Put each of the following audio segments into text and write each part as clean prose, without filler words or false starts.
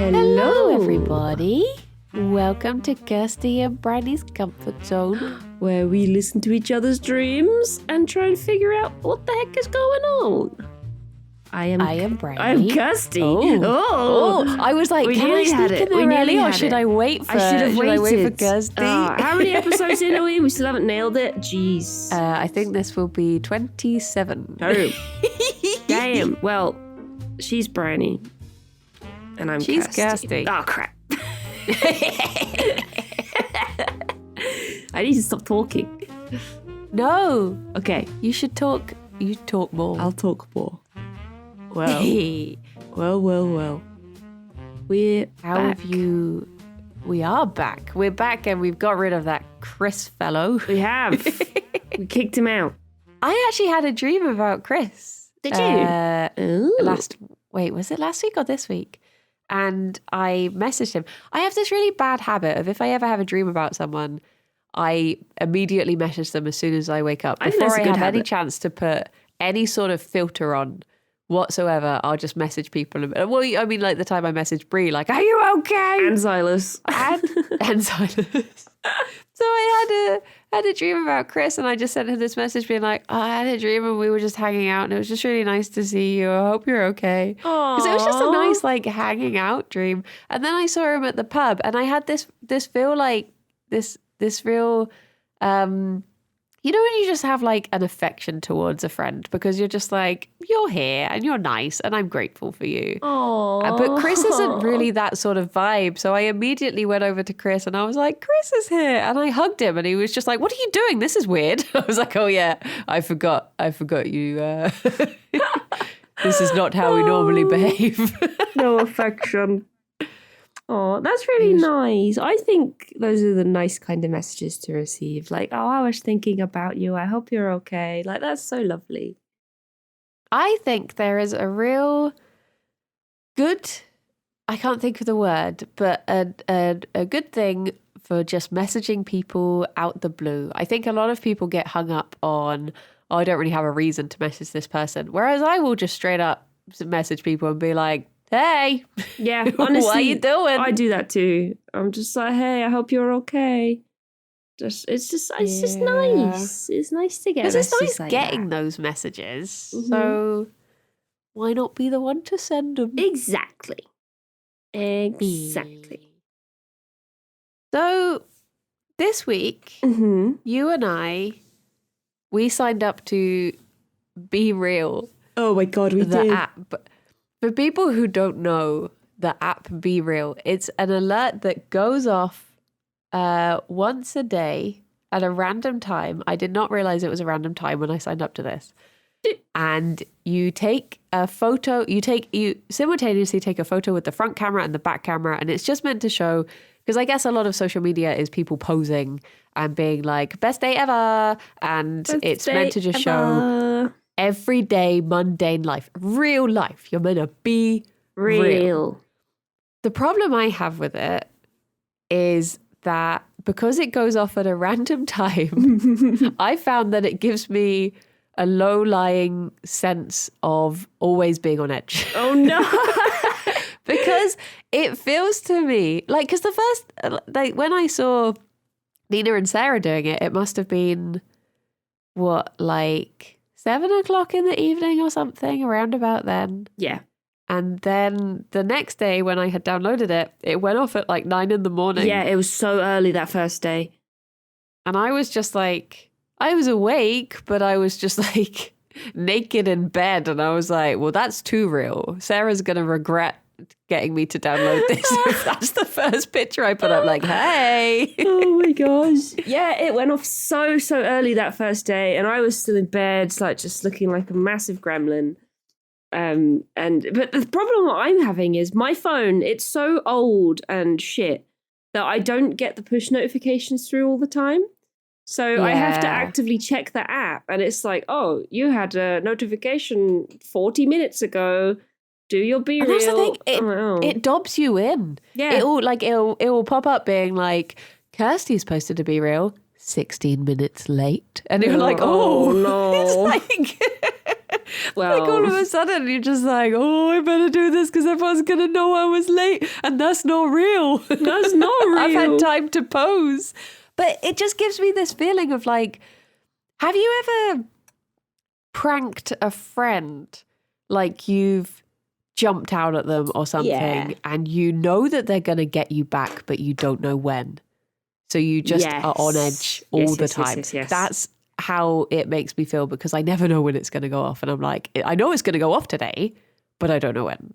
Hello, everybody. Welcome to Kirsty and Briony's Comfort Zone, where we listen to each other's dreams and try and figure out what the heck is going on. I am Briony. I'm Kirsty. Oh. I was like, can I sneak in there early, or should I wait for? I wait for Kirsty? How many episodes in are we? We still haven't nailed it. Jeez. I think this will be 27. Oh. Damn. Well, she's Briony. And I'm Kirsty. Oh, crap. I need to stop talking. No. Okay. You should talk. You talk more. I'll talk more. Well. Well. We're back. We are back. We're back and we've got rid of that Chris fellow. We have. We kicked him out. I actually had a dream about Chris. Did you? Was it last week or this week? And I messaged him. I have this really bad habit of if I ever have a dream about someone, I immediately message them as soon as I wake up. Before I have any chance to put any sort of filter on whatsoever, I'll just message people. Well, I mean, like the time I messaged Brie, like, are you okay? And Silas. And Silas. So I had a dream about Chris, and I just sent him this message being like, I had a dream and we were just hanging out and it was just really nice to see you. I hope you're okay. Because it was just a nice like hanging out dream. And then I saw him at the pub and I had this feel like this real you know when you just have like an affection towards a friend because you're just like, you're here and you're nice and I'm grateful for you. Aww. But Chris isn't really that sort of vibe. So I immediately went over to Chris and I was like, Chris is here. And I hugged him and he was just like, what are you doing? This is weird. I was like, oh yeah, I forgot you. This is not how we normally behave. No affection. Oh, that's really nice. I think those are the nice kind of messages to receive. Like, oh, I was thinking about you. I hope you're okay. Like, that's so lovely. I think there is a real good, I can't think of the word, but a good thing for just messaging people out the blue. I think a lot of people get hung up on, oh, I don't really have a reason to message this person. Whereas I will just straight up message people and be like, hey, yeah, honestly, what are you doing? I do that too. I'm just like, hey, I hope you're okay. It's just nice. It's nice to get. Because it's nice like getting that. those messages. Mm-hmm. So why not be the one to send them? Exactly. So this week, you and I, we signed up to Be Real. Oh my God, we did. The app. For people who don't know the app Be Real, it's an alert that goes off once a day at a random time. I did not realize it was a random time when I signed up to this. And you take a photo, you simultaneously take a photo with the front camera and the back camera. And it's just meant to show, because I guess a lot of social media is people posing and being like, best day ever. And it's meant to just show everyday mundane life, real life. You're meant to be real. The problem I have with it is that because it goes off at a random time, I found that it gives me a low-lying sense of always being on edge. Oh no. Because it feels to me like, because the first, like when I saw Nina and Sarah doing it, it must have been like 7 o'clock in the evening or something, around about then. Yeah. And then the next day when I had downloaded it, it went off at like 9 in the morning. Yeah, it was so early that first day. And I was just like, I was awake, but I was just like naked in bed. And I was like, well, that's too real. Sarah's going to regret getting me to download this if that's the first picture I put up, like, hey. Oh my gosh. Yeah, it went off so early that first day and I was still in bed, like just looking like a massive gremlin. But the problem I'm having is my phone, it's so old and shit that I don't get the push notifications through all the time. So I have to actively check the app and it's like, oh, you had a notification 40 minutes ago. Do your Be Real. That's the thing. It dobs you in. Yeah. It will pop up being like, Kirsty's posted to Be Real 16 minutes late. And you're like, oh no. It's like Like all of Well, a sudden you're just like, oh, I better do this because everyone's going to know I was late. And that's not real. that's not real. I've had time to pose. But it just gives me this feeling of like, have you ever pranked a friend? Like you've jumped out at them or something and you know that they're going to get you back, but you don't know when. So you just are on edge all the time. Yes. That's how it makes me feel because I never know when it's going to go off. And I'm like, I know it's going to go off today, but I don't know when.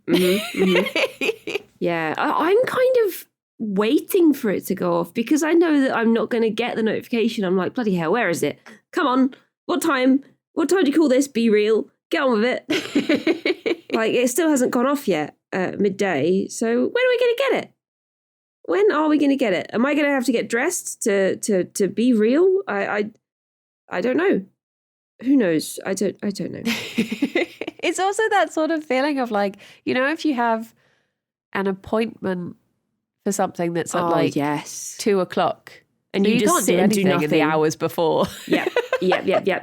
Yeah, I'm kind of waiting for it to go off because I know that I'm not going to get the notification. I'm like, bloody hell, where is it? Come on. What time? What time do you call this? Be real. Get on with it. Like, it still hasn't gone off yet at midday. So when are we going to get it? When are we going to get it? Am I going to have to get dressed to be real? I don't know. Who knows? I don't know. It's also that sort of feeling of like, you know, if you have an appointment for something that's at 2 o'clock and so you just can't sit do and do anything in the nothing. hours before. Yep. You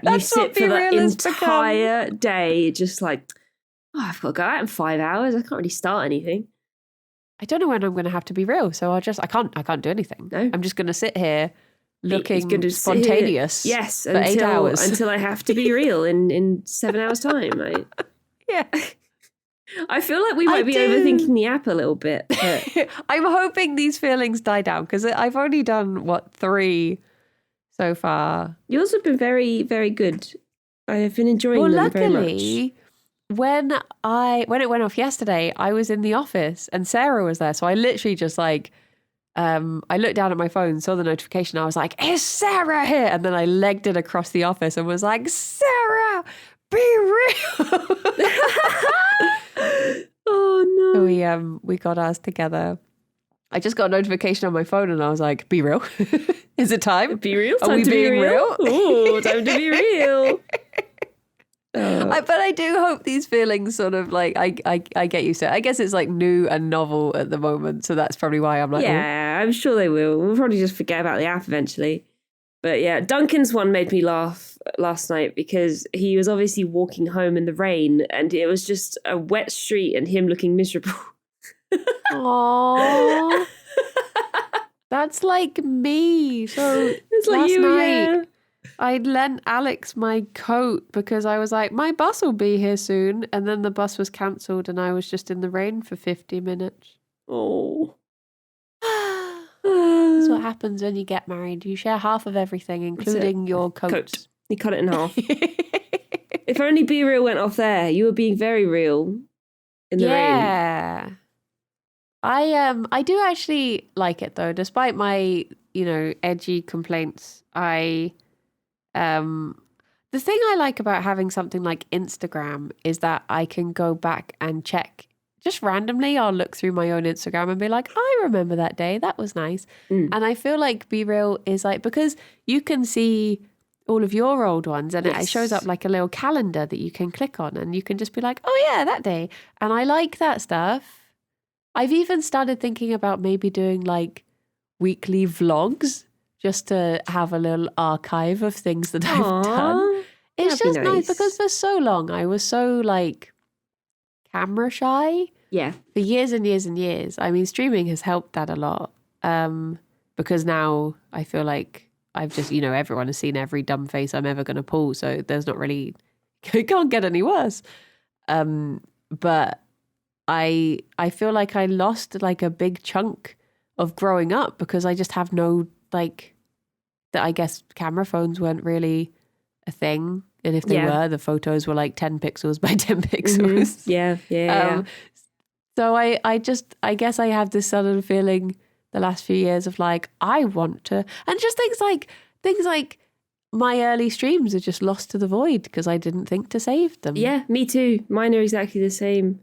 That's sit what for Be the Real has entire day just like, oh, I've got to go out in 5 hours. I can't really start anything. I don't know when I'm going to have to be real, so I can't do anything. No. I'm just going to sit here looking gonna spontaneous. sit here, yes, for 8 hours until I have to be real in 7 hours time. Yeah. I feel like we might be overthinking the app a little bit. But I'm hoping these feelings die down because I've only done 3 so far. yours have been very, very good. I have been enjoying them very much. Luckily, when it went off yesterday, I was in the office and Sarah was there. So I literally just like, I looked down at my phone, saw the notification. I was like, is Sarah here? And then I legged it across the office and was like, Sarah, be real. Oh no. So we got ours together. I just got a notification on my phone and I was like, be real. Is it time? Be real? Are Time we to being be real? Oh, time to be real. But I do hope these feelings sort of like I get used to it. I guess it's like new and novel at the moment, so that's probably why I'm like, yeah, I'm sure they will. We'll probably just forget about the app eventually. But yeah, Duncan's one made me laugh last night because he was obviously walking home in the rain and it was just a wet street and him looking miserable. Aww. That's like me. So It's like last you, night yeah. I lent Alex my coat because I was like, my bus will be here soon. And then the bus was cancelled and I was just in the rain for 50 minutes. Oh. That's what happens when you get married. You share half of everything, including your coat. You cut it in half. If only Be Real went off there, you were being very real in the rain. Yeah. I do actually like it though, despite my, edgy complaints. The thing I like about having something like Instagram is that I can go back and check just randomly. I'll look through my own Instagram and be like, I remember that day. That was nice. And I feel like Be Real is like, because you can see all of your old ones and it shows up like a little calendar that you can click on and you can just be like, oh yeah, that day. And I like that stuff. I've even started thinking about maybe doing like weekly vlogs just to have a little archive of things that I've done. It's just nice because for so long I was so like camera shy. Yeah. For years and years and years. I mean, streaming has helped that a lot because now I feel like I've just, everyone has seen every dumb face I'm ever going to pull. So there's not really, it can't get any worse. But I feel like I lost like a big chunk of growing up because I just have no like, that I guess camera phones weren't really a thing. And if they were, the photos were like 10 pixels by 10 pixels. Mm-hmm. Yeah. So I guess I have this sudden feeling the last few years of like, I want to, and just things like my early streams are just lost to the void because I didn't think to save them. Yeah, me too. Mine are exactly the same.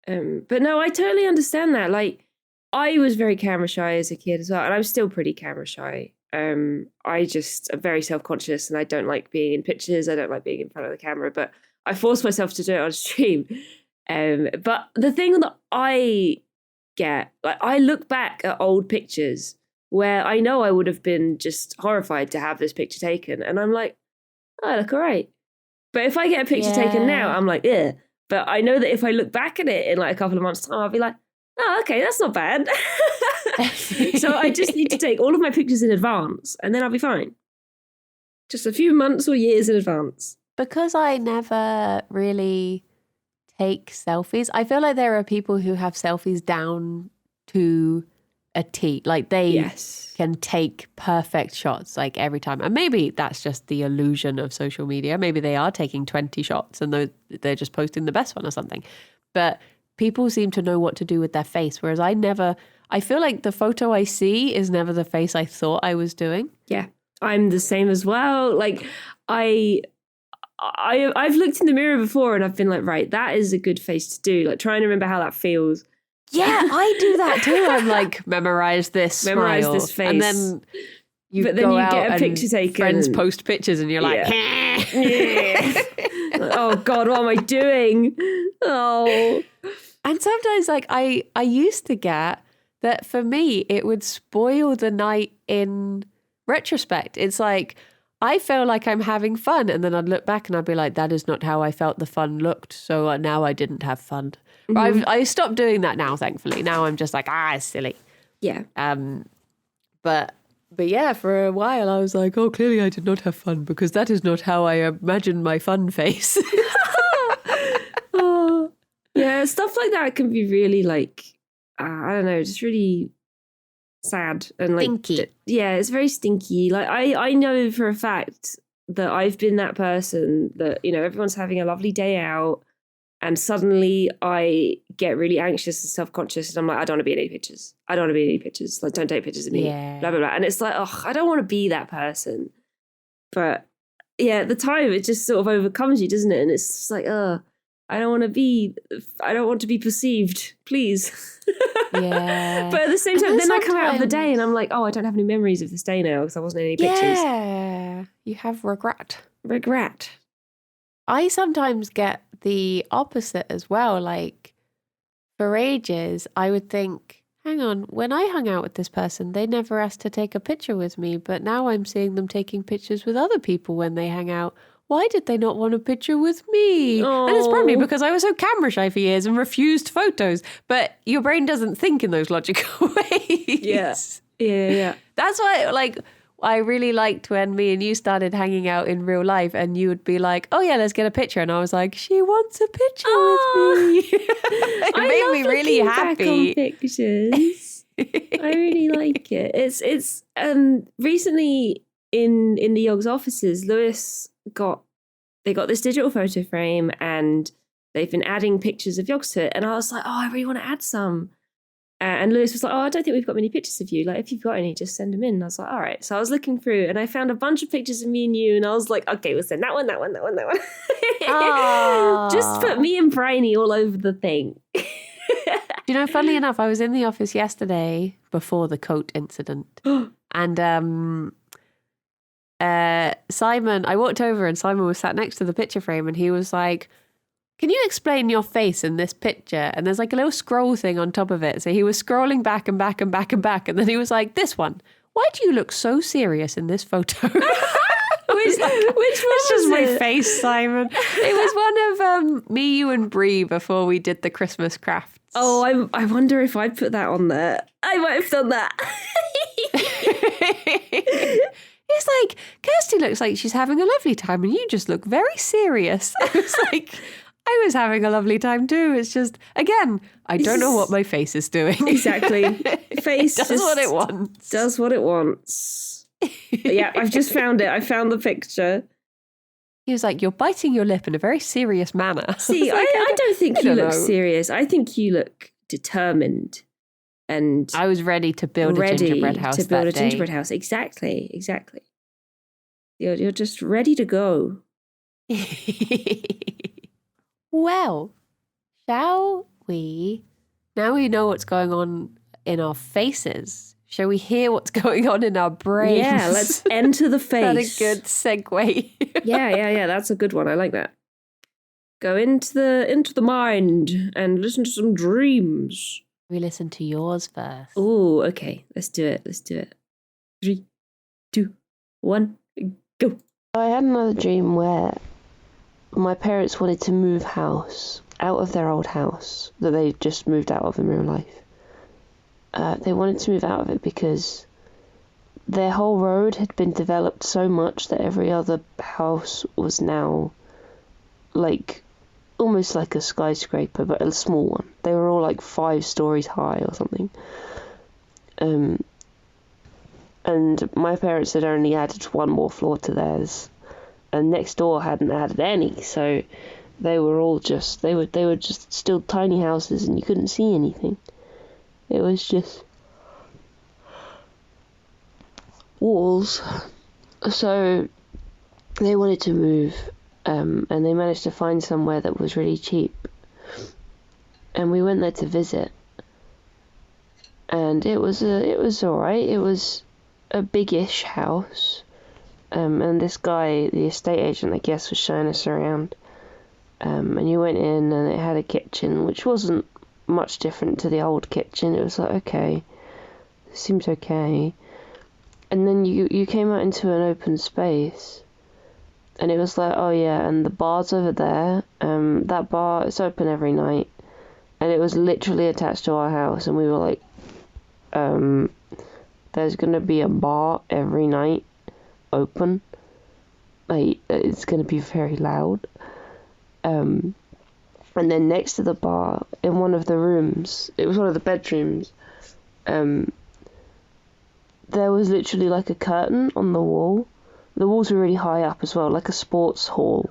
But no, I totally understand that. Like, I was very camera shy as a kid as well, and I'm still pretty camera shy. I just am very self-conscious and I don't like being in pictures. I don't like being in front of the camera, but I force myself to do it on stream. But the thing that I get, like, I look back at old pictures where I know I would have been just horrified to have this picture taken, and I'm like, oh, I look all right. But if I get a picture taken now, I'm like, yeah. But I know that if I look back at it in like a couple of months' time, I'll be like, oh, okay, that's not bad. So I just need to take all of my pictures in advance and then I'll be fine. Just a few months or years in advance. Because I never really take selfies, I feel like there are people who have selfies down to a T. Like they can take perfect shots like every time. And maybe that's just the illusion of social media. Maybe they are taking 20 shots and they're just posting the best one or something. But people seem to know what to do with their face, whereas I feel like the photo I see is never the face I thought I was doing. Yeah, I'm the same as well. Like I've looked in the mirror before and I've been like, right, that is a good face to do. Like trying to remember how that feels. Yeah, I do that too. I'm like, memorize this face. And then you get a picture taken. Friends post pictures and you're like, yeah. Oh God, what am I doing? Oh. And sometimes like I used to get that for me, it would spoil the night in retrospect. It's like, I feel like I'm having fun. And then I'd look back and I'd be like, that is not how I felt the fun looked. So now I didn't have fun. Mm-hmm. I stopped doing that now, thankfully. Now I'm just like, it's silly. Yeah. But yeah, for a while I was like, oh, clearly I did not have fun because that is not how I imagined my fun face. Oh. Yeah, stuff like that can be really like, I don't know, just really sad and like stinky. Yeah, it's very stinky. Like I know for a fact that I've been that person that, you know, everyone's having a lovely day out and suddenly I get really anxious and self-conscious and I'm like, I don't want to be in any pictures. I don't want to be in any pictures. Like, don't take pictures of me. Yeah. Blah, blah, blah. And it's like, I don't want to be that person. But yeah, at the time it just sort of overcomes you, doesn't it? And it's just like, I don't want to be perceived, please. Yeah. But at the same time, then I come out of the day and I'm like, I don't have any memories of this day now because I wasn't in any pictures. Yeah. You have regret. Regret. I sometimes get the opposite as well. Like for ages, I would think, hang on, when I hung out with this person, they never asked to take a picture with me. But now I'm seeing them taking pictures with other people when they hang out. Why did they not want a picture with me? Oh. And it's probably because I was so camera shy for years and refused photos. But your brain doesn't think in those logical ways. Yeah. That's why, like, I really liked when me and you started hanging out in real life and you would be like, oh yeah, let's get a picture. And I was like, she wants a picture with me. It made me really happy. Back on pictures. I really like it. It's recently in the Yogs offices, Lewis got this digital photo frame and they've been adding pictures of Yogs to it. And I was like, I really want to add some. And Lewis was like, I don't think we've got many pictures of you. Like, if you've got any, just send them in. And I was like, all right. So I was looking through and I found a bunch of pictures of me and you. And I was like, okay, we'll send that one. Just put me and Briony all over the thing. You know, funnily enough, I was in the office yesterday before the coat incident. And Simon, I walked over and Simon was sat next to the picture frame and he was like, can you explain your face in this picture? And there's like a little scroll thing on top of it. So he was scrolling back and back and back and back. And then he was like, this one, why do you look so serious in this photo? Which one it's just was my it? face, Simon. It was one of me, you and Bree before we did the Christmas crafts. Oh, I wonder if I put that on there. I might have done that. It's like, Kirsty looks like she's having a lovely time and you just look very serious. I was like, I was having a lovely time too. It's just, again, I don't know what my face is doing. Exactly. Face it does what it wants. Does what it wants. But yeah, I've just found it. I found the picture. He was like, you're biting your lip in a very serious manner. See, I don't think you look serious. I think you look determined. And I was ready to build a gingerbread house that day. To build a gingerbread house. Exactly. You're just ready to go. Well, shall we? Now we know what's going on in our faces. Shall we hear what's going on in our brains? Yeah, let's enter the face. That's a good segue. Yeah. That's a good one. I like that. Go into the mind and listen to some dreams. We listen to yours first. Oh, okay. Let's do it. 3, 2, 1, go. I had another dream where my parents wanted to move house out of their old house that they just moved out of in real life. They wanted to move out of it because their whole road had been developed so much that every other house was now like almost like a skyscraper, but a small one. They were all like 5 stories high or something. And my parents had only added 1 more floor to theirs, and next door hadn't added any, so they were all just they were just still tiny houses, and you couldn't see anything. It was just walls. So they wanted to move, and they managed to find somewhere that was really cheap, and we went there to visit, and it was all right. It was a big-ish house, and this guy, the estate agent, I guess, was showing us around, and you went in, and it had a kitchen which wasn't much different to the old kitchen. It was like, okay, seems okay. And then you came out into an open space, and it was like, oh yeah, and the bar's over there. That bar is open every night, and it was literally attached to our house, and we were like, there's gonna be a bar every night open. Like, it's gonna be very loud. And then next to the bar, in one of the rooms, it was one of the bedrooms, there was literally like a curtain on the wall. The walls were really high up as well, like a sports hall.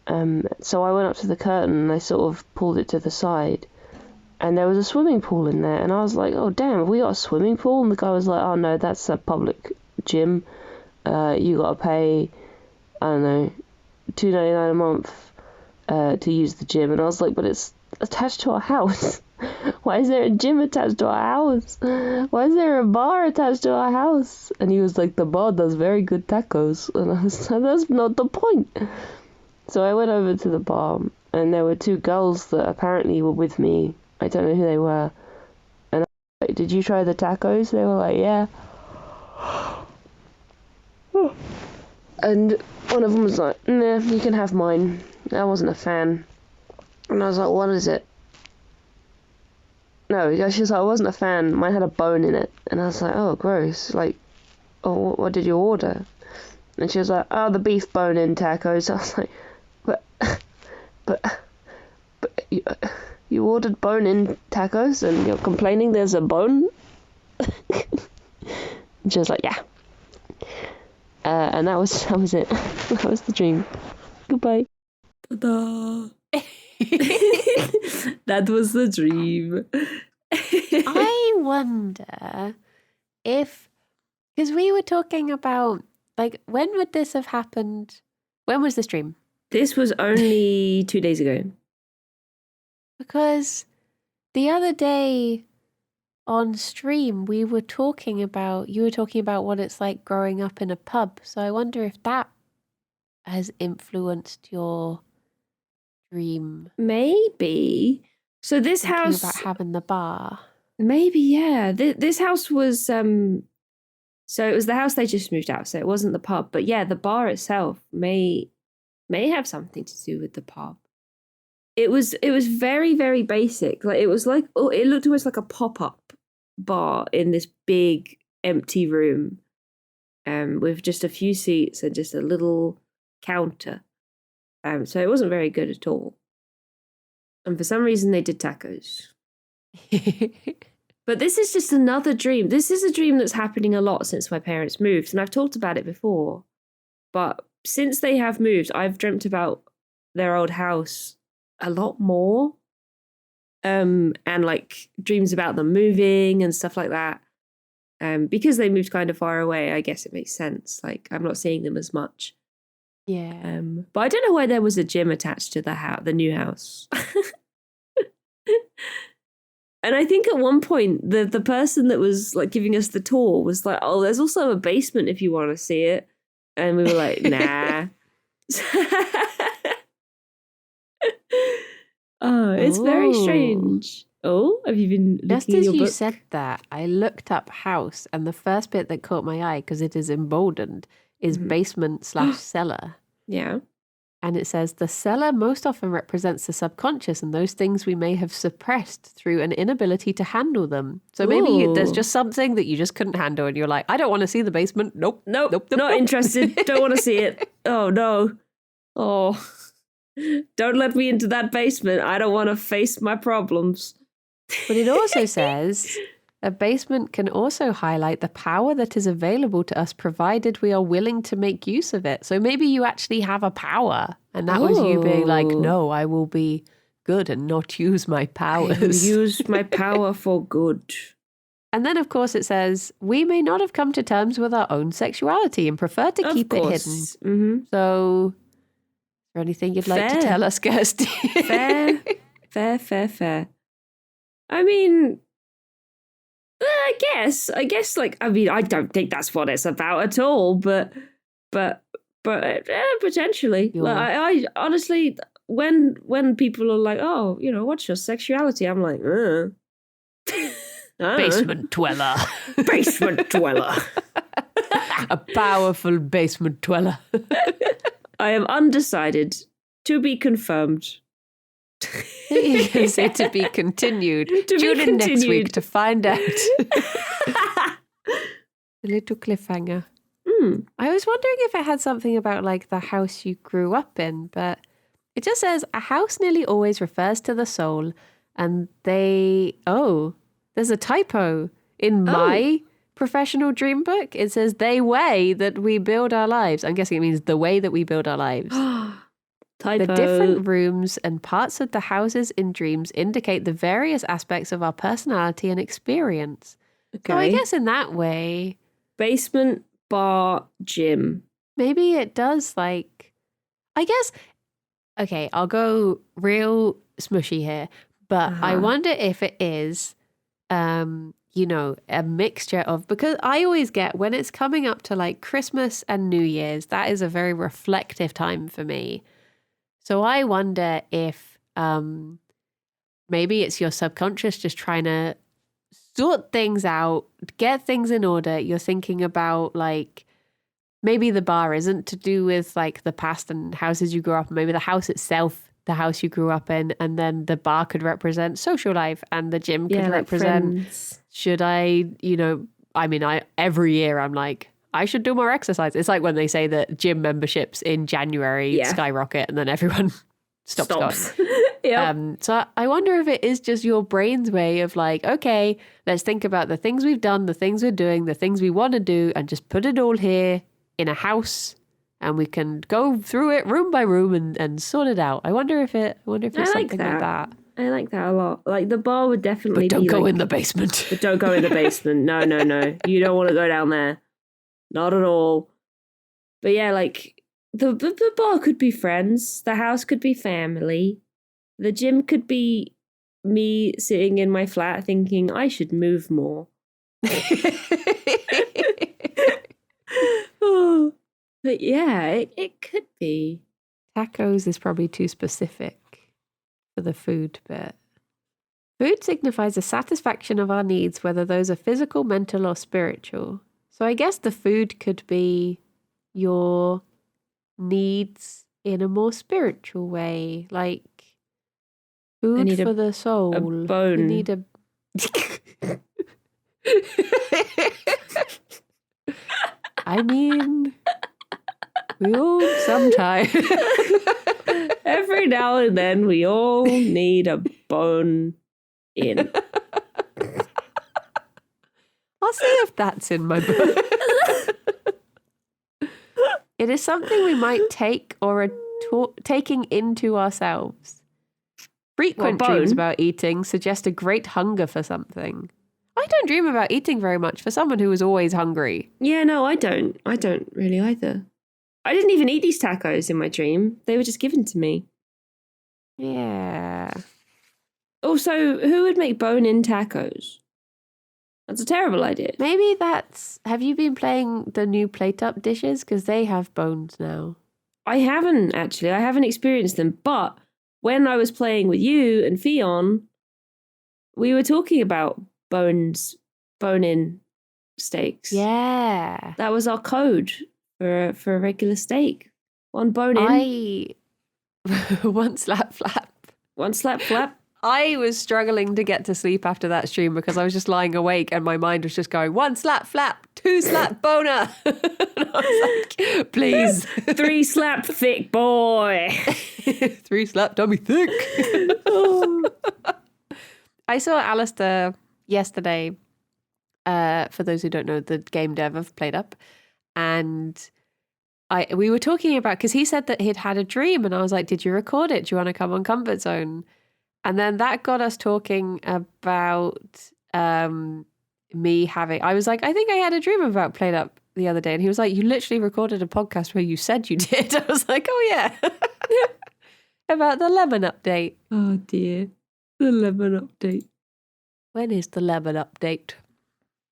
So I went up to the curtain and I sort of pulled it to the side, and there was a swimming pool in there, and I was like, oh damn, have we got a swimming pool? And the guy was like, oh no, that's a public gym. You gotta pay, I don't know, $2.99 a month to use the gym. And I was like, but it's attached to our house. Why is there a gym attached to our house? Why is there a bar attached to our house? And he was like, the bar does very good tacos. And I was like, that's not the point. So I went over to the bar, and there were 2 girls that apparently were with me. I don't know who they were. And I was like, did you try the tacos? They were like, yeah. And one of them was like, nah, you can have mine. I wasn't a fan. And I was like, what is it? No, she was like, I wasn't a fan. Mine had a bone in it. And I was like, oh, gross. Like, oh, what did you order? And she was like, oh, the beef bone in tacos. I was like, but you ordered bone in tacos and you're complaining there's a bone? And she was like, yeah. And that was it. That was the dream. Goodbye. Ta-da! That was the dream. I wonder if, because we were talking about, like, when would this have happened? When was this dream? This was only 2 days ago. Because the other day on stream, you were talking about what it's like growing up in a pub. So I wonder if that has influenced your dream. Maybe. So this Thinking house, about having the bar. maybe, yeah. This house was, so it was the house they just moved out, so it wasn't the pub. But yeah, the bar itself may have something to do with the pub. It was very, very basic. Like, it was like, oh, it looked almost like a pop-up bar in this big empty room, with just a few seats and just a little counter. So it wasn't very good at all. And for some reason they did tacos. But this is just another dream. This is a dream that's happening a lot since my parents moved, and I've talked about it before. But since they have moved, I've dreamt about their old house a lot more. And like dreams about them moving and stuff like that. Because they moved kind of far away, I guess it makes sense. Like, I'm not seeing them as much. Yeah. But I don't know why there was a gym attached to the new house. And I think at one point the person that was like giving us the tour was like, "Oh, there's also a basement if you want to see it." And we were like, "Nah." Oh, it's very strange. Oh, have you been looking Just in as your you book? said that, I looked up house, and the first bit that caught my eye, because it is emboldened, is basement/cellar. Yeah. And it says the cellar most often represents the subconscious and those things we may have suppressed through an inability to handle them. So maybe there's just something that you just couldn't handle and you're like, I don't want to see the basement. Nope. Not interested. Don't want to see it. Oh, no. Oh, don't let me into that basement. I don't want to face my problems. But it also says a basement can also highlight the power that is available to us provided we are willing to make use of it. So maybe you actually have a power and that was you being like, no, I will be good and not use my powers. I will use my power for good. And then, of course, it says, we may not have come to terms with our own sexuality and prefer to keep it hidden. Mm-hmm. So, is there anything you'd like to tell us, Kirsty? Fair. I mean, I guess, I don't think that's what it's about at all, but potentially. Like, I honestly, when people are like, oh, what's your sexuality? I'm like, Basement dweller. Basement dweller. A powerful basement dweller. I am undecided. To be confirmed. You can say to be continued. Tune in next week to find out. A little cliffhanger. I was wondering if it had something about like the house you grew up in, but it just says a house nearly always refers to the soul, and there's a typo in my professional dream book. It says the way that we build our lives. I'm guessing it means the way that we build our lives. Typo. The different rooms and parts of the houses in dreams indicate the various aspects of our personality and experience. Okay. So I guess in that way, basement, bar, gym. maybe it does I guess, okay, I'll go real smushy here, but I wonder if it is, a mixture of, because I always get when it's coming up to like Christmas and New Year's, that is a very reflective time for me. So I wonder if maybe it's your subconscious just trying to sort things out, get things in order. You're thinking about like, maybe the bar isn't to do with like the past and houses you grew up in. Maybe the house itself, the house you grew up in, and then the bar could represent social life and the gym could represent, friends. Should I, every year I'm like, I should do more exercise. It's like when they say that gym memberships in January skyrocket and then everyone stops. Going. So I wonder if it is just your brain's way of like, okay, let's think about the things we've done, the things we're doing, the things we want to do, and just put it all here in a house and we can go through it room by room and sort it out. I wonder if it's something like that. I like that a lot. Like the bar would definitely but don't go in the basement. But don't go in the basement. No. You don't want to go down there. Not at all. But yeah, like the bar could be friends. The house could be family. The gym could be me sitting in my flat thinking I should move more. But yeah, it could be. Tacos is probably too specific for the food bit. Food signifies the satisfaction of our needs, whether those are physical, mental, or spiritual. So I guess the food could be your needs in a more spiritual way, like food for the soul. A bone. You need a... I mean, we all sometimes. Every now and then we all need a bone in. I'll see if that's in my book. It is something we might take or are taking into ourselves. Frequent dreams about eating suggest a great hunger for something. I don't dream about eating very much for someone who is always hungry. Yeah, no, I don't. I don't really either. I didn't even eat these tacos in my dream. They were just given to me. Yeah. Also, who would make bone-in tacos? That's a terrible idea. Maybe that's... Have you been playing the new plate-up dishes? Because they have bones now. I haven't, actually. I haven't experienced them. But when I was playing with you and Fion, we were talking about bone-in steaks. Yeah. That was our code for a regular steak. One bone in. One slap flap. One slap flap. I was struggling to get to sleep after that stream because I was just lying awake and my mind was just going, one slap flap, two slap boner. And I was like, please. 3 slap thick boy. 3 slap dummy thick. I saw Alistair yesterday, for those who don't know, the game dev of Played Up. And we were talking about, because he said that he'd had a dream and I was like, did you record it? Do you want to come on Comfort Zone? And then that got us talking about me having, I was like, I think I had a dream about Played Up the other day. And he was like, you literally recorded a podcast where you said you did. I was like, oh yeah. About the lemon update. Oh dear. The lemon update. When is the lemon update?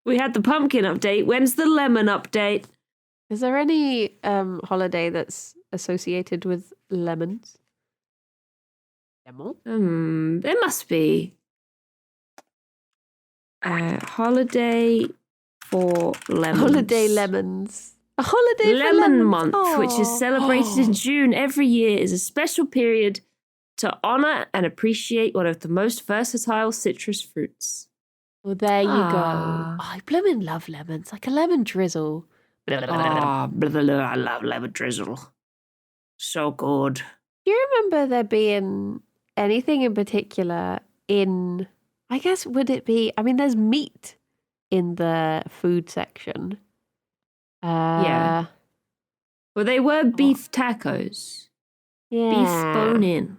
We had the pumpkin update. When's the lemon update? Is there any holiday that's associated with lemons? Lemon? There must be. Holiday for lemons. Holiday lemons. A holiday for Lemon lemons. Month, which is celebrated in June every year, is a special period to honour and appreciate one of the most versatile citrus fruits. Well, there you go. Ah. Oh, I blooming love lemons. Like a lemon drizzle. I love lemon drizzle. So good. Do you remember there being anything in particular in, I guess, would it be, I mean, there's meat in the food section. Yeah. Well, they were beef tacos. Yeah. Beef bone-in.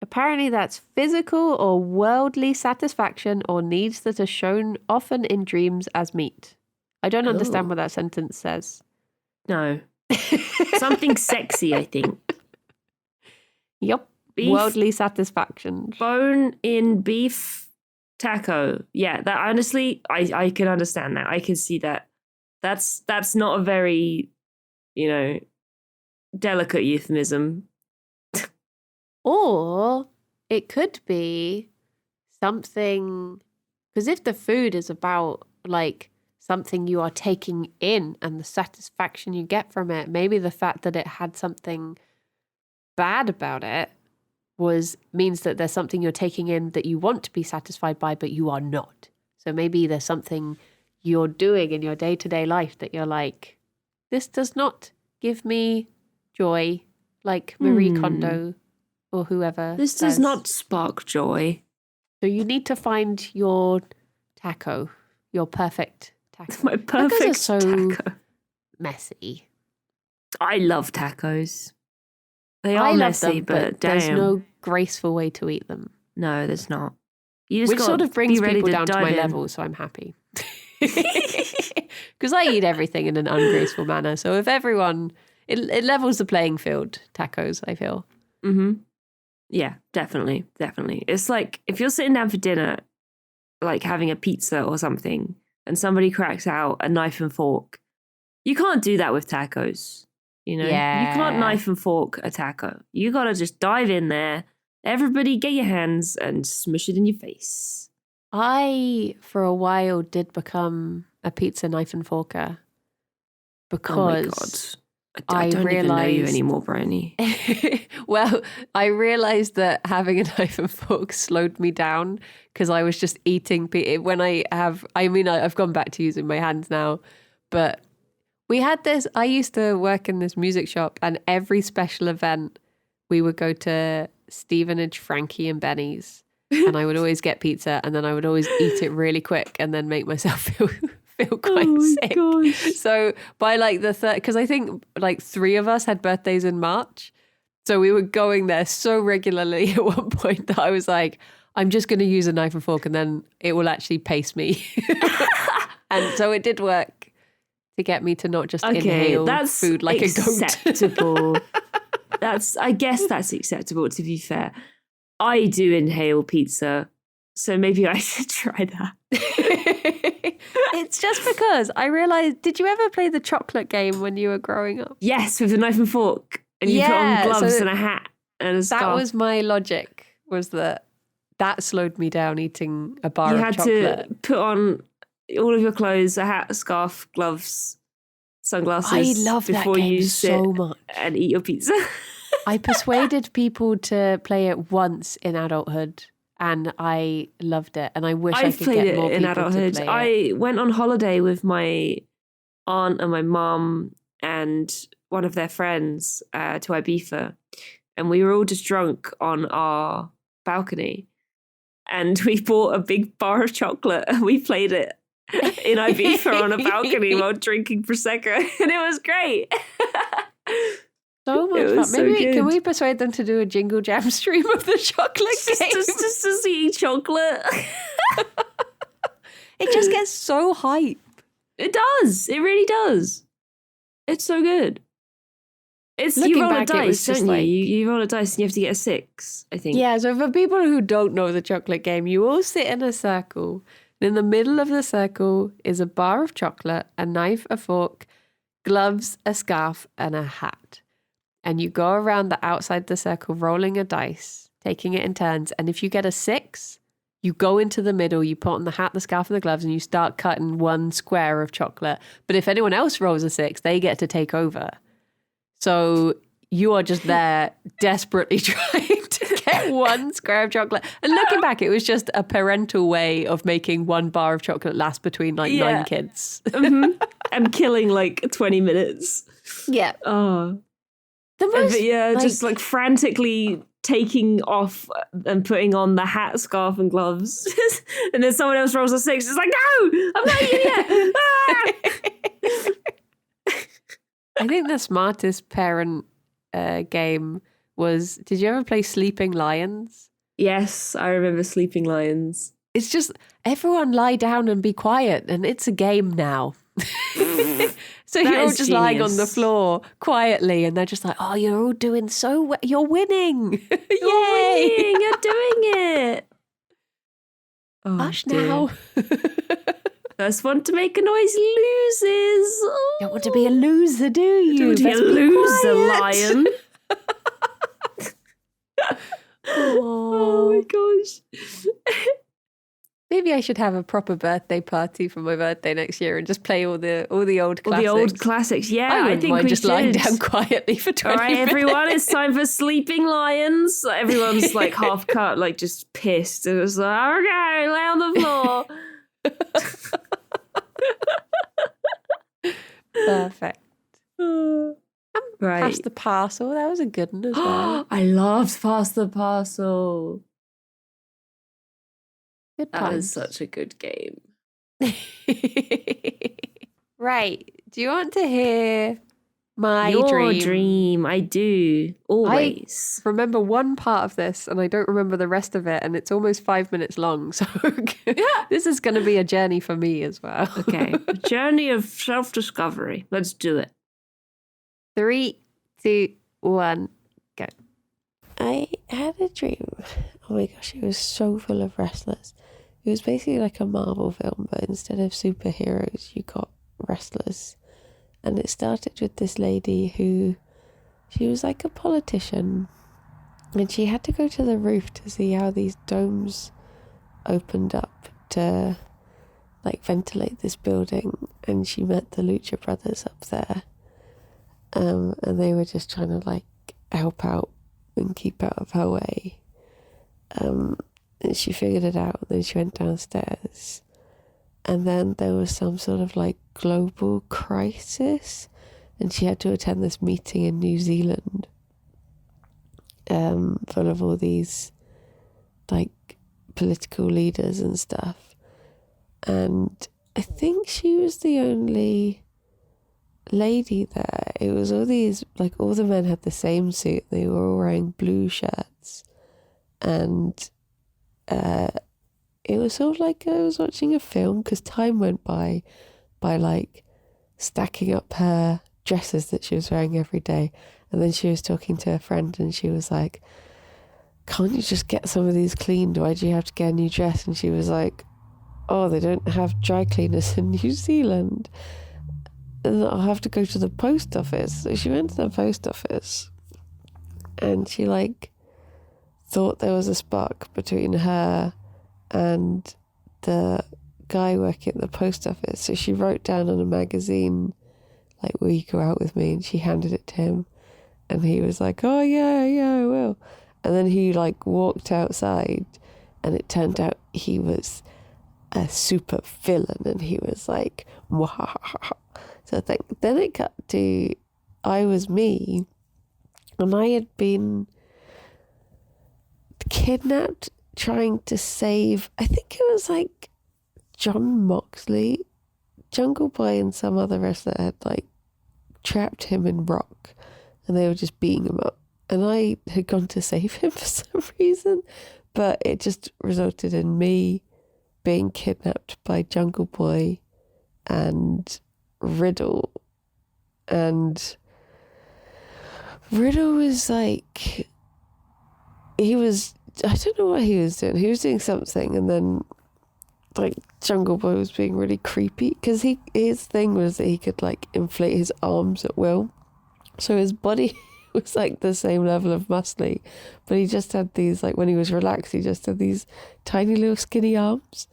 Apparently that's physical or worldly satisfaction or needs that are shown often in dreams as meat. I don't understand what that sentence says. No. Something sexy, I think. Yep. Beef, worldly satisfaction. bone-in beef taco. Yeah, that honestly, I can understand that. I can see that. That's not a very, delicate euphemism. Or it could be something, because if the food is about like something you are taking in and the satisfaction you get from it, maybe the fact that it had something bad about it means that there's something you're taking in that you want to be satisfied by, but you are not. So maybe there's something you're doing in your day-to-day life that you're like, this does not give me joy, like Marie Kondo or whoever. This does not spark joy. So you need to find your taco, your perfect taco. My perfect Tacos are so taco. messy. I love tacos. They I are love messy, them, but there's damn. no graceful way to eat them. No, there's not. You just Which gotta sort of brings be ready people to down to dive my in. level, so I'm happy. Because I eat everything in an ungraceful manner. So if everyone, it levels the playing field, tacos, I feel. Mm-hmm. Yeah, definitely. It's like if you're sitting down for dinner, like having a pizza or something, and somebody cracks out a knife and fork, you can't do that with tacos. You Yeah. can't knife and fork a taco. You gotta just dive in there. Everybody get your hands and smush it in your face. I, for a while, did become a pizza knife and forker because Oh my god. I don't even know you anymore, Briony. well, I realized that having a knife and fork slowed me down because I was just eating. When I've gone back to using my hands now, but we had this. I used to work in this music shop, and every special event, we would go to Stevenage, Frankie, and Benny's, and I would always get pizza, and then I would always eat it really quick, and then make myself feel quite sick. Gosh. So by like the third, because I think like 3 of us had birthdays in March, so we were going there so regularly at one point that I was like, I'm just going to use a knife and fork, and then it will actually pace me. And so it did work to get me to not just inhale food like a goat. Acceptable. I guess that's acceptable, to be fair. I do inhale pizza, so maybe I should try that. It's just because I realized, did you ever play the chocolate game when you were growing up? Yes, with a knife and fork. And you put on gloves and a hat and a scarf. That was my logic, was that slowed me down eating a bar you of had chocolate. to put on all of your clothes, a hat, a scarf, gloves, sunglasses. I love that before game you sit so much. and eat your pizza. I persuaded people to play it once in adulthood, and I loved it. And I wish I I've could played get it more in people adulthood. to play it. I went on holiday with my aunt and my mum and one of their friends to Ibiza, and we were all just drunk on our balcony, and we bought a big bar of chocolate and we played it in Ibiza on a balcony while drinking Prosecco, and it was great. So much It fun. was so Maybe can good. we persuade them to do a Jingle Jam stream of the chocolate game? just to see chocolate. It just gets so hype. It does. It really does. It's so good. It's Looking you roll back, a it was dice, just don't you? like- You roll a dice and you have to get a 6, I think. Yeah, so for people who don't know the chocolate game, you all sit in a circle. And in the middle of the circle is a bar of chocolate, a knife, a fork, gloves, a scarf, and a hat. And you go around the outside the circle rolling a dice, taking it in turns. And if you get a 6, you go into the middle, you put on the hat, the scarf, and the gloves, and you start cutting one square of chocolate. But if anyone else rolls a 6, they get to take over. So you are just there desperately trying to get one square of chocolate. And looking back, it was just a parental way of making one bar of chocolate last between like 9 kids. I'm killing like 20 minutes. Yeah. Oh. The most, But yeah, like- just like frantically taking off and putting on the hat, scarf, and gloves. And then someone else rolls a 6. It's like, no, I'm not in yet. Ah! I think the smartest parent game was, did you ever play Sleeping Lions? Yes, I remember Sleeping Lions. It's just everyone lie down and be quiet, and it's a game now. So That you're all is just lying on the genius. floor quietly, and they're just like, "Oh, you're all doing so well. You're winning! You're Yay! winning, you're doing it. Oh, Hush dear. now. First one to make a noise loses. Oh. Don't want to be a loser, do you? Don't want to be a Best loser, quiet. lion. Oh my gosh. Maybe I should have a proper birthday party for my birthday next year and just play all the old All classics. the old classics. Yeah, I I, wouldn't think mind we just should. lying down quietly for 20 All right, everyone, minutes. it's time for Sleeping Lions. Everyone's like half cut, like just pissed. It was like, okay, lay on the floor. Perfect. Right. Pass the parcel. That was a good one as well. I loved Pass the Parcel. Good That times. was such a good game. Right. Do you want to hear my Your dream. I do. Always. Remember one part of this and I don't remember the rest of it, and it's almost 5 minutes long. So this is going to be a journey for me as well. Okay. A journey of self-discovery. Let's do it. 3, 2, 1, go. I had a dream. Oh my gosh, it was so full of wrestlers. It was basically like a Marvel film, but instead of superheroes, you got wrestlers. And it started with this lady who, she was like a politician, and she had to go to the roof to see how these domes opened up to like ventilate this building, and she met the Lucha Brothers up there. And they were just trying to like help out and keep out of her way. And she figured it out, and then she went downstairs. And then there was some sort of like global crisis, and she had to attend this meeting in New Zealand, full of all these like political leaders and stuff. And I think she was the only lady there. It was all these, like, all the men had the same suit. They were all wearing blue shirts, and it was sort of like I was watching a film, because time went by like stacking up her dresses that she was wearing every day. And then she was talking to a friend, and she was like, can't you just get some of these cleaned? Why do you have to get a new dress? And she was like, oh, they don't have dry cleaners in New Zealand, and I'll have to go to the post office. So she went to the post office, and she like thought there was a spark between her and the guy working at the post office. So she wrote down on a magazine, like, will you go out with me? And she handed it to him. And he was like, oh, yeah, I will. And then he like walked outside and it turned out he was a super villain and he was like, Mwahaha. So then it got to, I was me and I had been kidnapped trying to save, I think it was like John Moxley, Jungle Boy and some other wrestler had like trapped him in rock and they were just beating him up. And I had gone to save him for some reason, but it just resulted in me being kidnapped by Jungle Boy and Riddle. And Riddle was like, I don't know what he was doing. He was doing something, and then like Jungle Boy was being really creepy because his thing was that he could like inflate his arms at will. So his body was like the same level of muscly, but he just had these, like when he was relaxed, he just had these tiny little skinny arms.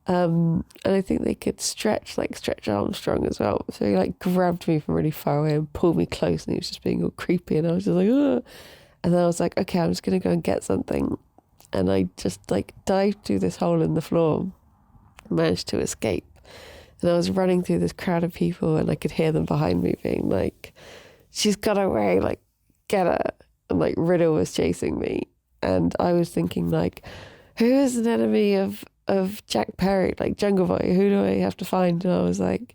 And I think they could stretch Armstrong as well. So he like grabbed me from really far away and pulled me close, and he was just being all creepy, and I was just like, ugh. And then I was like, okay, I'm just gonna go and get something. And I just like dived through this hole in the floor, managed to escape. And I was running through this crowd of people, and I could hear them behind me being like, she's got away, like, get her. And like Riddle was chasing me. And I was thinking like, who is an enemy of Jack Perry, like Jungle Boy? Who do I have to find? And I was like,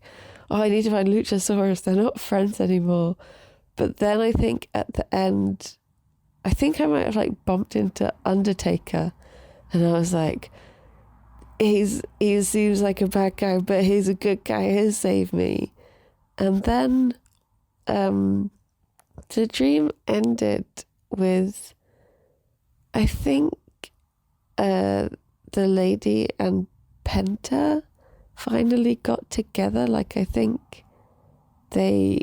oh, I need to find Luchasaurus. They're not friends anymore. But then I think at the end, I think I might have like bumped into Undertaker. And I was like, he seems like a bad guy, but he's a good guy. He'll save me. And then the dream ended with, I think, the lady and Penta finally got together. Like, I think they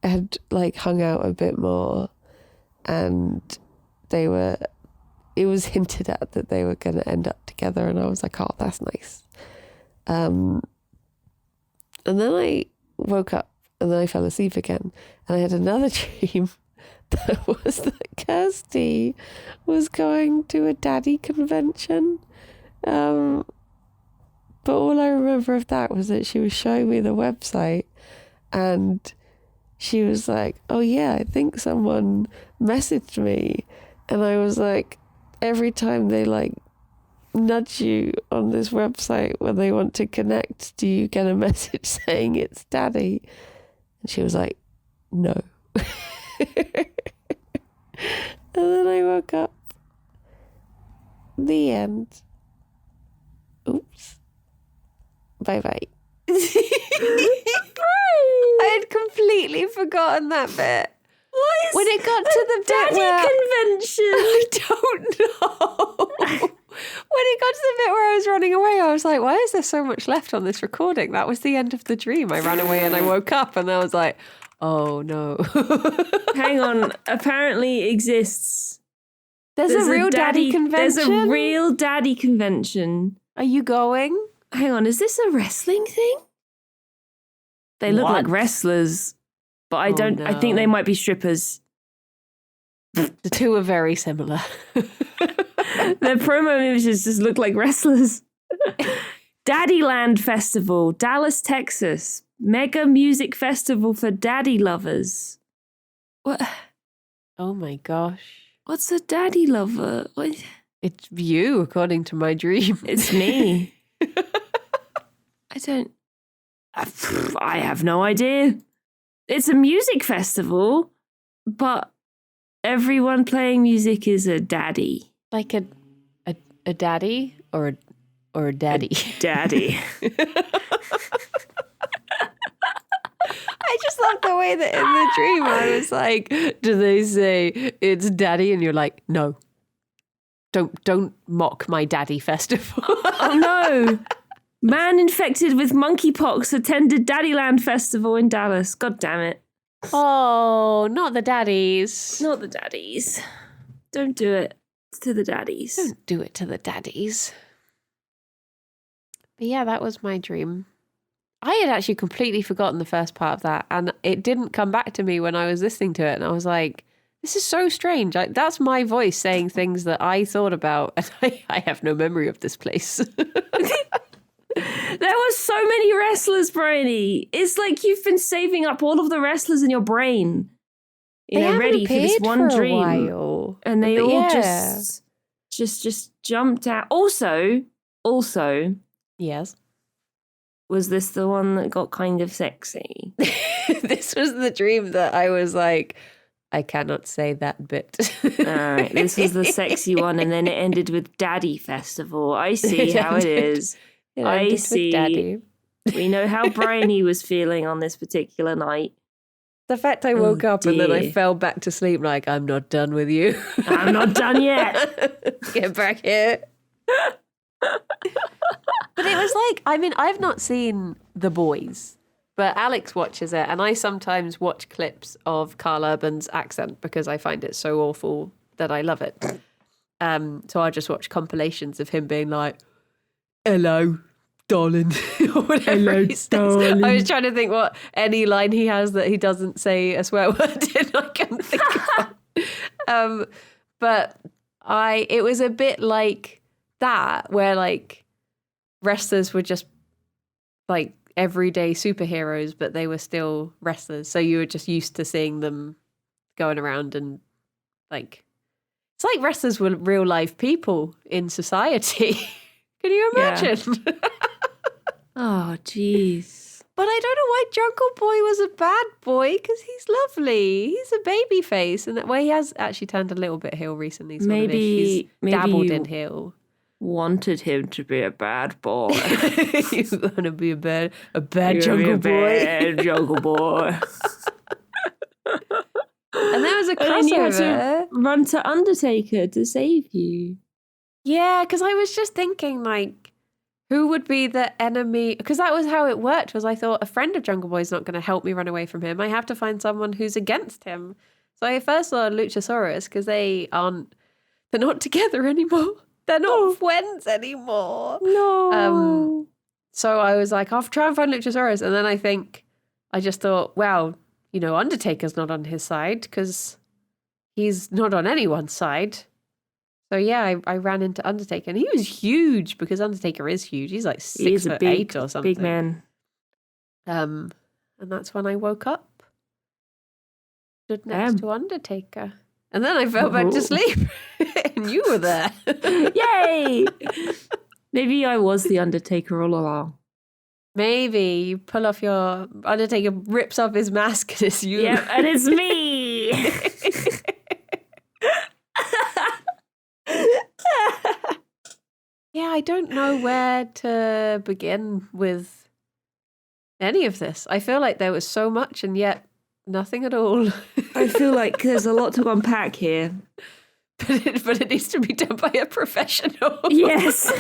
had like hung out a bit more, and it was hinted at that they were going to end up together, and I was like, oh, that's nice. And then I woke up and then I fell asleep again, and I had another dream that was that Kirsty was going to a daddy convention. But all I remember of that was that she was showing me the website, and she was like, oh yeah, I think someone messaged me. And I was like, every time they like nudge you on this website when they want to connect, do you get a message saying it's daddy? And she was like, no. And then I woke up. The end. Oops. Bye-bye. I had completely forgotten that bit. What is When it got to the bit daddy where... convention? I don't know. When it got to the bit where I was running away, I was like, why is there so much left on this recording? That was the end of the dream. I ran away and I woke up and I was like, oh no. Hang on. Apparently exists. There's a real daddy convention? There's a real daddy convention. Are you going? Hang on, is this a wrestling thing? They look like What? wrestlers, but I don't. I think they no. might be strippers. The two are very similar. Their promo images just look like wrestlers. Daddyland Festival, Dallas, Texas. Mega music festival for daddy lovers. What? Oh my gosh. What's a daddy lover? What? It's you, according to my dream. It's me. I don't. I have no idea. It's a music festival, but everyone playing music is a daddy. Like a daddy or a daddy? Daddy. I just love the way that in the dream I was like, do they say it's daddy? And you're like, no. Don't mock my daddy festival. Oh no. Man infected with monkeypox attended Daddyland Festival in Dallas. God damn it. Oh, not the daddies. Not the daddies. Don't do it to the daddies. Don't do it to the daddies. But yeah, that was my dream. I had actually completely forgotten the first part of that, and it didn't come back to me when I was listening to it, and I was like, this is so strange. That's my voice saying things that I thought about, and I have no memory of this place. There were so many wrestlers, Briony. It's like you've been saving up all of the wrestlers in your brain. Ready for this one dream. While. And they all just jumped out. Also, yes. Was this the one that got kind of sexy? This was the dream that I was like, I cannot say that bit. All right, this was the sexy one, and then it ended with Daddy Festival. I see how it is. I see. Daddy. We know how Briony was feeling on this particular night. The fact I woke up and then I fell back to sleep like, I'm not done with you. I'm not done yet. Get back here. But it was like, I mean, I've not seen The Boys, but Alex watches it, and I sometimes watch clips of Carl Urban's accent because I find it so awful that I love it. So I just watch compilations of him being like, hello, darling, or whatever hello, he says. darling. I was trying to think what any line he has that he doesn't say a swear word in. I can't think of. But it was a bit like that, where like wrestlers were just like everyday superheroes, but they were still wrestlers. So you were just used to seeing them going around and like, it's like wrestlers were real life people in society. Can you imagine? Yeah. Oh, jeez. But I don't know why Jungle Boy was a bad boy, because he's lovely. He's a baby face. And that way he has actually turned a little bit heel recently. Maybe dabbled in heel. Wanted him to be a bad boy. You're going to be a bad Jungle Boy. Bad Jungle Boy. And there was a crossover. And you had to run to Undertaker to save you. Yeah, because I was just thinking, like, who would be the enemy? Because that was how it worked, was I thought a friend of Jungle Boy is not going to help me run away from him. I have to find someone who's against him. So I first saw Luchasaurus, because they're not together anymore. They're not friends anymore. No. So I was like, I'll try and find Luchasaurus. And then I just thought, well, Undertaker's not on his side, because he's not on anyone's side. So yeah, I ran into Undertaker, and he was huge, because Undertaker is huge. He's like 6'8" or something. Big man. And that's when I woke up, stood next to Undertaker, and then I fell back to sleep, and you were there. Yay! Maybe I was the Undertaker all along. Maybe you pull off your Undertaker, rips off his mask, and it's you. Yeah, and it's me. Yeah, I don't know where to begin with any of this. I feel like there was so much and yet nothing at all. I feel like there's a lot to unpack here. But it needs to be done by a professional. Yes.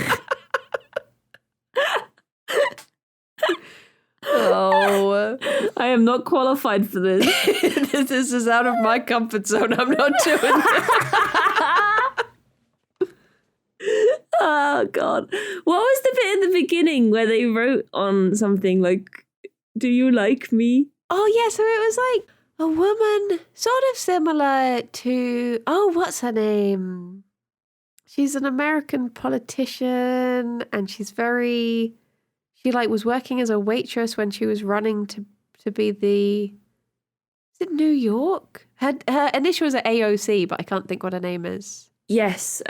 Oh, I am not qualified for this. This is out of my comfort zone. I'm not doing it. Oh, God. What was the bit in the beginning where they wrote on something like, do you like me? Oh, yeah. So it was like a woman sort of similar to, what's her name? She's an American politician, and she was working as a waitress when she was running to be is it New York? Her initials are AOC, but I can't think what her name is. Yes.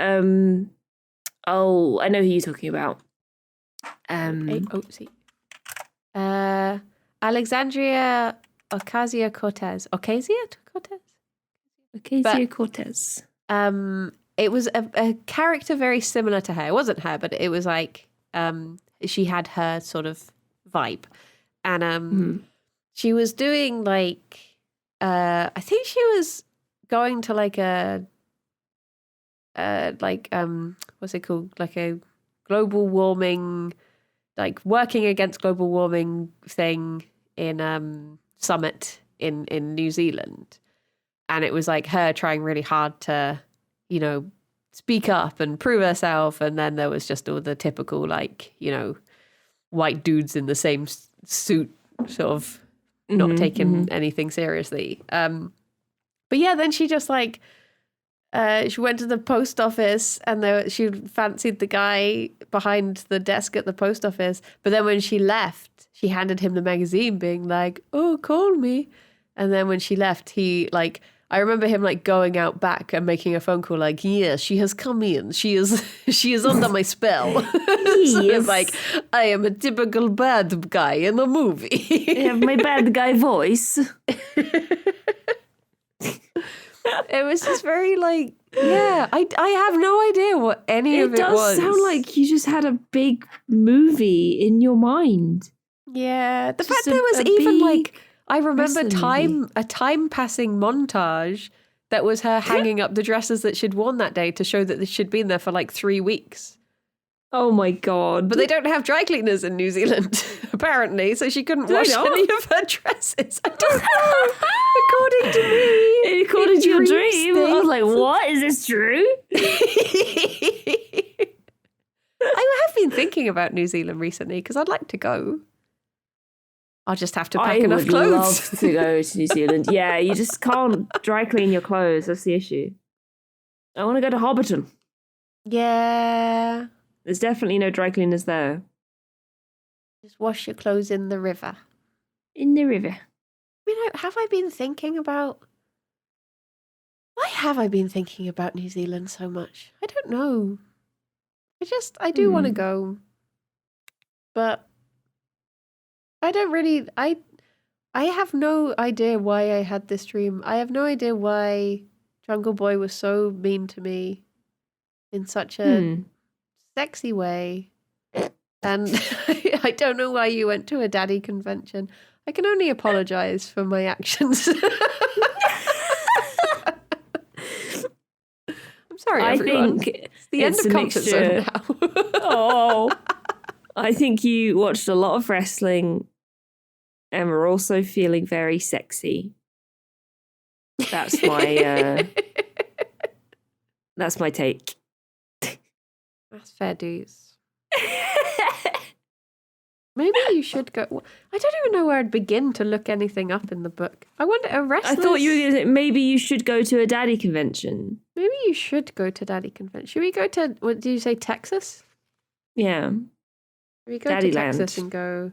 Oh, I know who you're talking about. AOC. Alexandria Ocasio-Cortez. Ocasio-Cortez. It was a character very similar to her. It wasn't her, but it was like she had her sort of vibe. And she was doing like I think she was going to like what's it called? Like a global warming, like working against global warming thing in summit in New Zealand. And it was like her trying really hard to, speak up and prove herself. And then there was just all the typical, like, white dudes in the same suit, sort of not taking anything seriously. But yeah, then she just like, she went to the post office and she fancied the guy behind the desk at the post office. But then when she left, she handed him the magazine being like, oh, call me. And then when she left, he like, I remember him like going out back and making a phone call like, yeah, she has come in. She is under my spell. So it's like, I am a typical bad guy in a movie. I have my bad guy voice. It was just very like, yeah, I have no idea what any of it was. It does sound like you just had a big movie in your mind. Yeah, the Just fact there was even like, I remember wrestling a time passing montage that was her hanging up the dresses that she'd worn that day to show that she'd been there for like 3 weeks. Oh my God. But they don't have dry cleaners in New Zealand, apparently, so she couldn't wash any of her dresses. I don't know. According to me. According to your dream. I was like, things. what? Is this true? I have been thinking about New Zealand recently because I'd like to go. I'll just have to pack enough would clothes. love to go to New Zealand. Yeah, you just can't dry clean your clothes. That's the issue. I want to go to Hobbiton. Yeah. There's definitely no dry cleaners there. Just wash your clothes in the river. In the river. Have I been thinking about... Why have I been thinking about New Zealand so much? I don't know. I do want to go. But I don't really... I have no idea why I had this dream. I have no idea why Jungle Boy was so mean to me in such a sexy way. And I don't know why you went to a daddy convention. I can only apologize for my actions. I'm sorry, everyone. I think it's the end of Comfort Zone now. Oh. I think you watched a lot of wrestling and were also feeling very sexy. That's my that's my take. That's fair dues. Maybe you should go. I don't even know where I'd begin to look anything up in the book. I wonder, a wrestler. I thought you were going to say maybe you should go to a daddy convention. Maybe you should go to daddy convention. Should we go to, what did you say, Texas? Yeah. Should we go Daddy to Texas land. and go...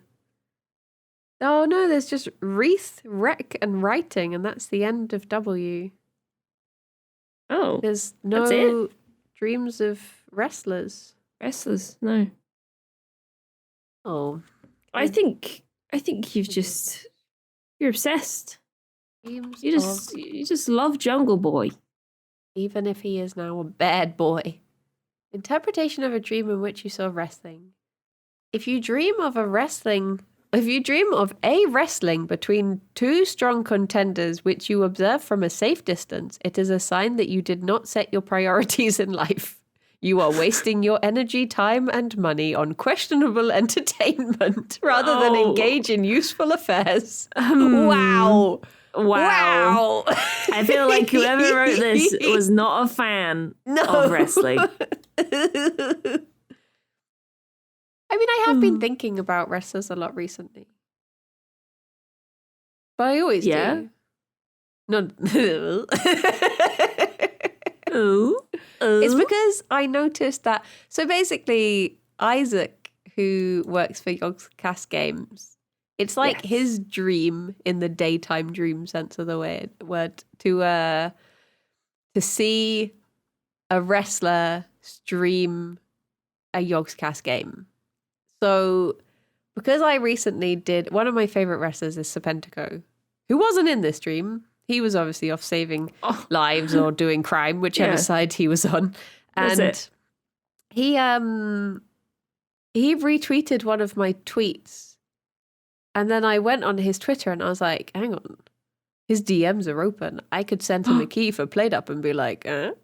Oh no, there's just wreath, rec, and writing, and that's the end of W. Oh, There's That's no it? dreams of wrestlers. wrestlers. No. Oh. I think you're obsessed. Dreams You just love Jungle Boy. even if he is now a bad boy. Interpretation of a dream in which you saw wrestling. If you dream of a wrestling between two strong contenders which you observe from a safe distance, it is a sign that you did not set your priorities in life. You are wasting your energy, time, and money on questionable entertainment rather than engage in useful affairs. Wow. Wow. I feel like whoever wrote this was not a fan of wrestling. I mean, I have been thinking about wrestlers a lot recently. But I always do. No. Ooh. It's because I noticed that. So basically, Isaac, who works for Yogscast Games, it's like his dream in the daytime dream sense of the word to see a wrestler stream a Yogscast game. So because I recently did, one of my favorite wrestlers is Serpentico, who wasn't in this dream. He was obviously off saving lives or doing crime, whichever side he was on. And he retweeted one of my tweets. And then I went on his Twitter and I was like, hang on, his DMs are open. I could send him a key for Played Up and be like, You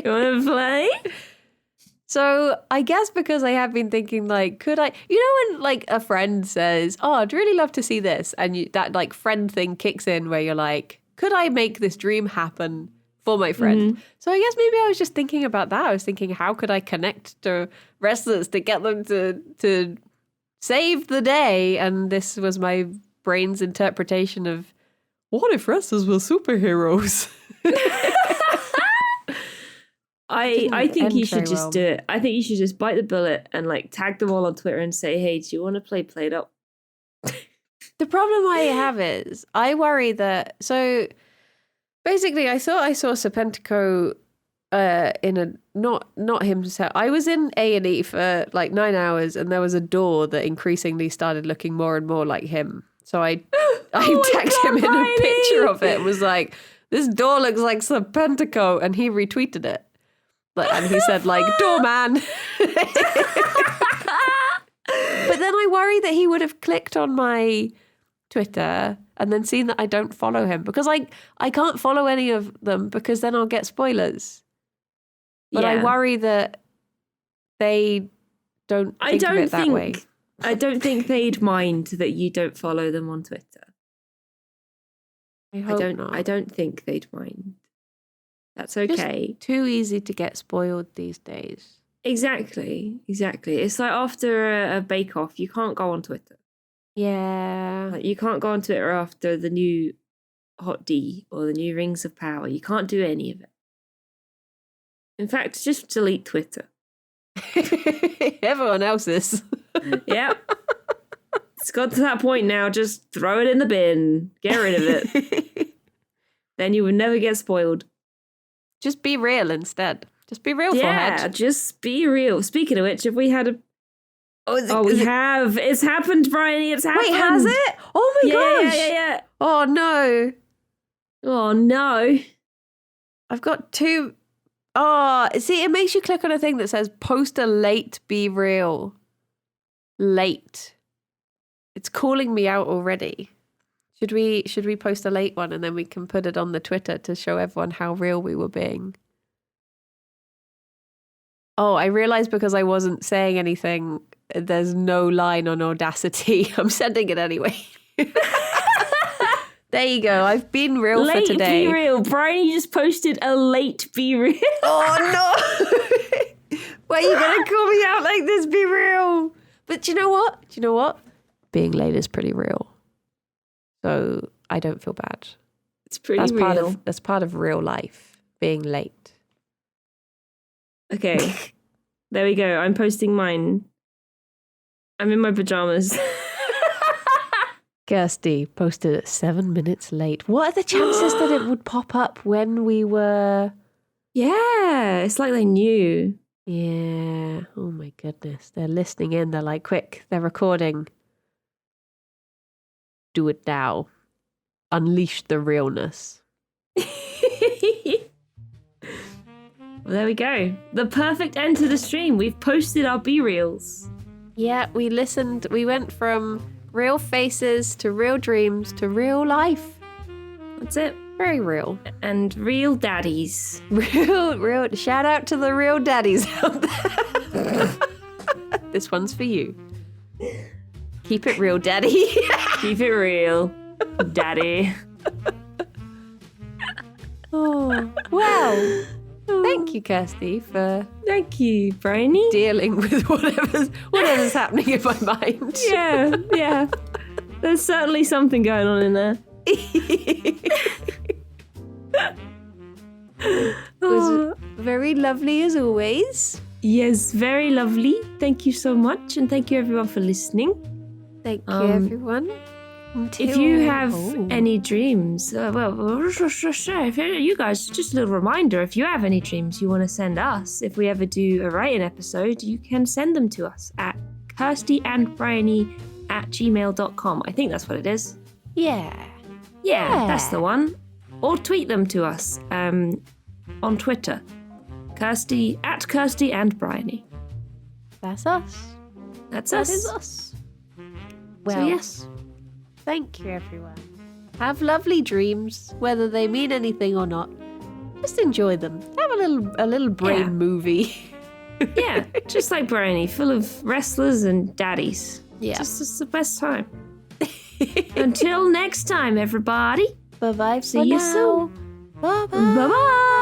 want to play? So I guess because I have been thinking, like, could I, you know, when like a friend says, oh, I'd really love to see this. And that like friend thing kicks in where you're like, could I make this dream happen for my friend. So I guess maybe I was just thinking about that. I was thinking, how could I connect to wrestlers to get them to save the day? And this was my brain's interpretation of, what if wrestlers were superheroes? I think you should very just well. do it. I think you should just bite the bullet and like tag them all on Twitter and say, hey, do you want to play Played Up? The problem I have is I worry that, so basically I thought I saw Serpentico in a not himself. I was in A&E for like 9 hours and there was a door that increasingly started looking more and more like him. So I tagged him in a picture of it and was like, this door looks like Serpentico, and he retweeted it. And he said like, doorman. But then I worry that he would have clicked on my Twitter and then seen that I don't follow him, because I can't follow any of them because then I'll get spoilers. But I worry that they don't think of it that way. I don't think they'd mind that you don't follow them on Twitter. I hope not. I don't think they'd mind. That's okay. Just too easy to get spoiled these days. Exactly. It's like after a bake-off, you can't go on Twitter. Yeah. Like, you can't go on Twitter after the new Hot D or the new Rings of Power. You can't do any of it. In fact, just delete Twitter. Everyone else's. Yep. It's got to that point now. Just throw it in the bin. Get rid of it. Then you would never get spoiled. Just be real instead. Just be real, Yeah, forehead. just be real. Speaking of which, have we had a... we have. It's happened, Briony. It's happened. Wait, has it? Oh my gosh. Yeah. Oh no. Oh, no. I've got two. Oh, see, it makes you click on a thing that says post a late, be real. Late. It's calling me out already. Should we post a late one and then we can put it on the Twitter to show everyone how real we were being? Oh, I realized because I wasn't saying anything, there's no line on Audacity. I'm sending it anyway. There you go. I've been real Late for today. be real. Briony just posted a late be real. Oh no! Why are you gonna call me out like this? Be real. But do you know what? Being late is pretty real. So I don't feel bad. It's pretty real. That's part of real life. Being late. Okay. There we go. I'm posting mine. I'm in my pajamas. Kirsty posted at 7 minutes late. What are the chances that it would pop up when we were... Yeah, it's like they knew. Yeah. Oh my goodness. They're listening in. They're like, quick, they're recording. Do it now. Unleash the realness. Well, there we go. The perfect end to the stream. We've posted our B-reels. Yeah, we listened. We went from real faces to real dreams to real life. That's it. Very real. And real daddies. Real. Shout out to the real daddies out there. This one's for you. Keep it real, daddy. Keep it real, daddy. Oh, well. Thank you, Kirsty, for Thank you, Briony. dealing with whatever's happening in my mind. Yeah. There's certainly something going on in there. It was very lovely as always. Yes, very lovely. Thank you so much, and thank you everyone for listening. Thank you, everyone. If you have any dreams, if you guys, just a little reminder, if you have any dreams you want to send us, if we ever do a write-in episode, you can send them to us at kirstyandbriony@gmail.com. I think that's what it is. Yeah, that's the one. Or tweet them to us on Twitter. Kirsty and Briony. that's us. That's That us. is us. Well, So yes. thank you, everyone. Have lovely dreams, whether they mean anything or not. Just enjoy them. Have a little brain movie. Yeah, just like Briony, full of wrestlers and daddies. Yeah. Just the best time. Until next time, everybody. Bye-bye. See you soon. Bye-bye. Bye-bye.